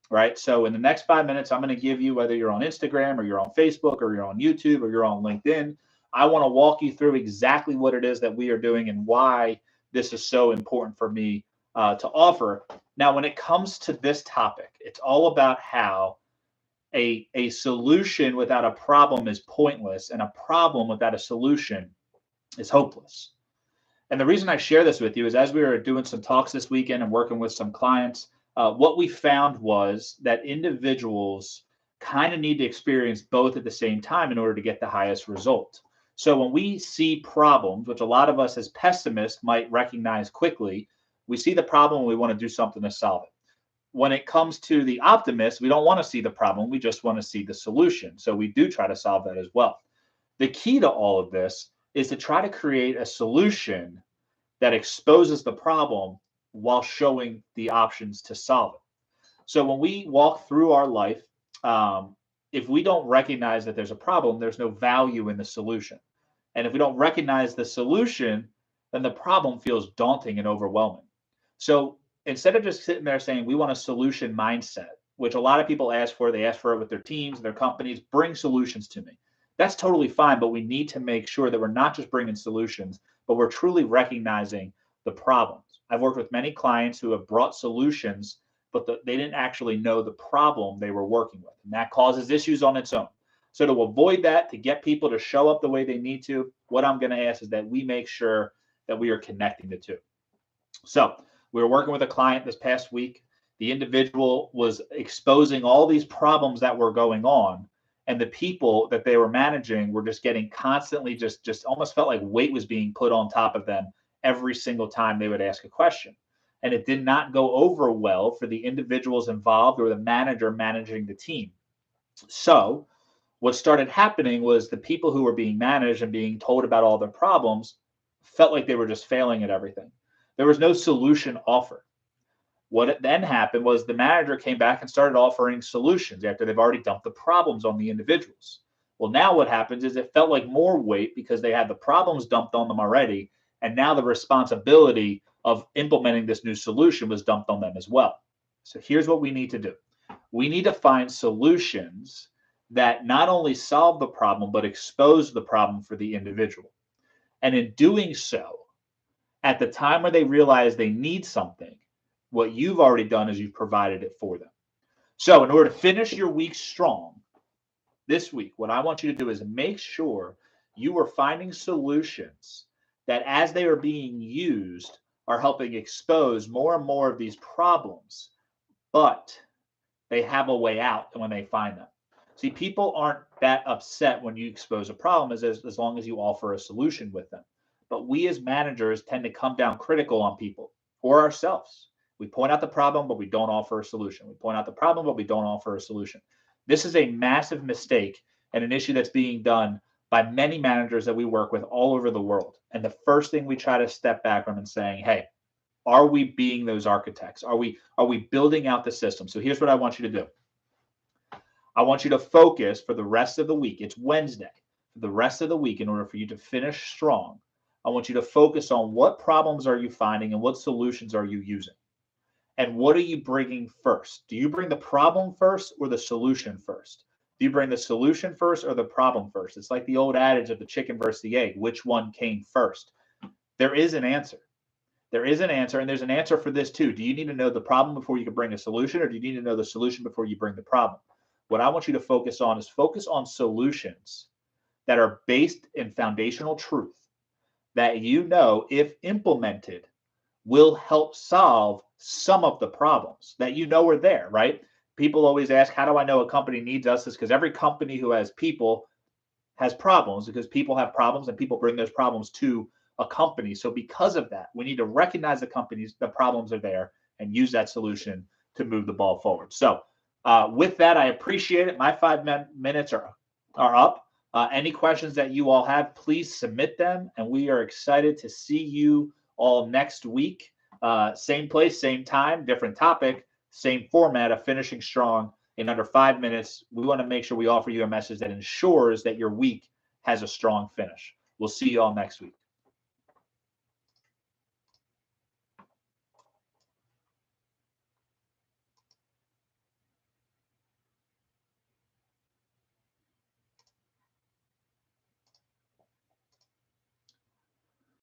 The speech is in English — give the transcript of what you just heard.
right? So in the next 5 minutes, I'm going to give you, whether you're on Instagram or you're on Facebook or you're on YouTube or you're on LinkedIn, I want to walk you through exactly what it is that we are doing and why this is so important for me to offer. Now, when it comes to this topic, it's all about how a solution without a problem is pointless, and a problem without a solution is hopeless. And the reason I share this with you is, as we were doing some talks this weekend and working with some clients, what we found was that individuals kind of need to experience both at the same time in order to get the highest result. So when we see problems, which a lot of us as pessimists might recognize quickly, we see the problem and we want to do something to solve it. When it comes to the optimist, we don't want to see the problem. We just want to see the solution. So we do try to solve that as well. The key to all of this is to try to create a solution that exposes the problem while showing the options to solve it. So when we walk through our life, if we don't recognize that there's a problem, there's no value in the solution. And if we don't recognize the solution, then the problem feels daunting and overwhelming. So instead of just sitting there saying we want a solution mindset, which a lot of people ask for, they ask for it with their teams, their companies, bring solutions to me. That's totally fine, but we need to make sure that we're not just bringing solutions, but we're truly recognizing the problems. I've worked with many clients who have brought solutions, but they didn't actually know the problem they were working with. And that causes issues on its own. So to avoid that, to get people to show up the way they need to, what I'm going to ask is that we make sure that we are connecting the two. So we were working with a client this past week. The individual was exposing all these problems that were going on, and the people that they were managing were just getting constantly just almost felt like weight was being put on top of them every single time they would ask a question. And it did not go over well for the individuals involved or the manager managing the team. So what started happening was the people who were being managed and being told about all their problems felt like they were just failing at everything. There was no solution offered. What then happened was the manager came back and started offering solutions after they've already dumped the problems on the individuals. Well, now what happens is it felt like more weight because they had the problems dumped on them already. And now the responsibility of implementing this new solution was dumped on them as well. So here's what we need to do. We need to find solutions that not only solve the problem, but expose the problem for the individual. And in doing so, at the time where they realize they need something, what you've already done is you've provided it for them. So in order to finish your week strong this week, what I want you to do is make sure you are finding solutions that, as they are being used, are helping expose more and more of these problems, but they have a way out when they find them. See, people aren't that upset when you expose a problem as long as you offer a solution with them. But we as managers tend to come down critical on people or ourselves. We point out the problem, but we don't offer a solution. We point out the problem, but we don't offer a solution. This is a massive mistake and an issue that's being done by many managers that we work with all over the world. And the first thing we try to step back from and saying, hey, are we being those architects? Are we building out the system? So here's what I want you to do. I want you to focus for the rest of the week. It's Wednesday. For the rest of the week, in order for you to finish strong, I want you to focus on what problems are you finding and what solutions are you using? And what are you bringing first? Do you bring the problem first or the solution first? Do you bring the solution first or the problem first? It's like the old adage of the chicken versus the egg. Which one came first? There is an answer. There is an answer, and there's an answer for this too. Do you need to know the problem before you can bring a solution, or do you need to know the solution before you bring the problem? What I want you to focus on is focus on solutions that are based in foundational truth that you know, if implemented, will help solve some of the problems that you know are there, right? People always ask, how do I know a company needs us? It's because every company who has people has problems, because people have problems and people bring those problems to a company. So because of that, we need to recognize the problems are there and use that solution to move the ball forward. So with that, I appreciate it. My 5 minutes are up. Any questions that you all have, please submit them. And we are excited to see you all next week. Same place, same time, different topic, same format of finishing strong in under 5 minutes. We want to make sure we offer you a message that ensures that your week has a strong finish. We'll see you all next week.